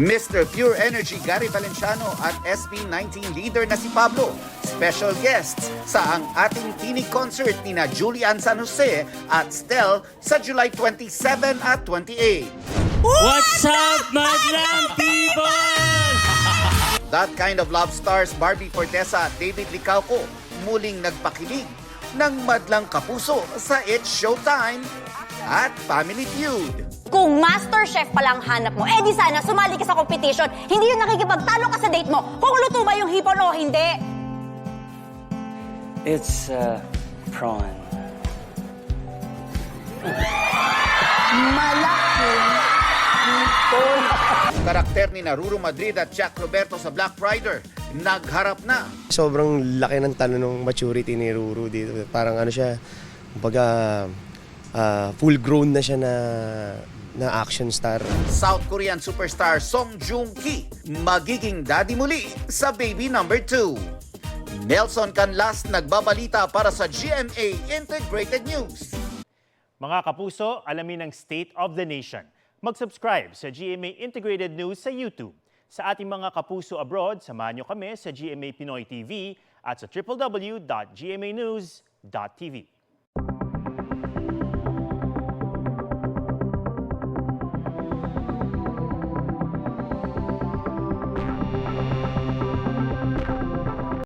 Mr. Pure Energy Gary Valenciano at SB19 leader na si Pablo. Special guests sa ang ating tinig concert ni na Julian San Jose at Stel sa July 27 at 28. What's up, Madlang people? That Kind of Love stars Barbie Fortesa at David Licauco muling nagpakilig ng madlang kapuso sa It's Showtime at Family Feud. Kung master chef palang hanap mo, di sana sumali ka sa competition. Hindi yung nakikipagtalo ka sa date mo kung luto ba yung hipon o hindi. It's prawn. Malaking hipon. Karakter ni Ruru Madrid at Jack Roberto sa Black Rider, nagharap na. Sobrang laki ng talo ng maturity ni Ruru dito. Parang ano siya, kumbaga full grown na siya na action star. South Korean superstar Song Joong Ki magiging daddy muli sa baby number 2. Nelson Canlas nagbabalita para sa GMA Integrated News. Mga kapuso, alamin ang State of the Nation. Mag-subscribe sa GMA Integrated News sa YouTube. Sa ating mga kapuso abroad, samahan nyo kami sa GMA Pinoy TV at sa www.gmanews.tv.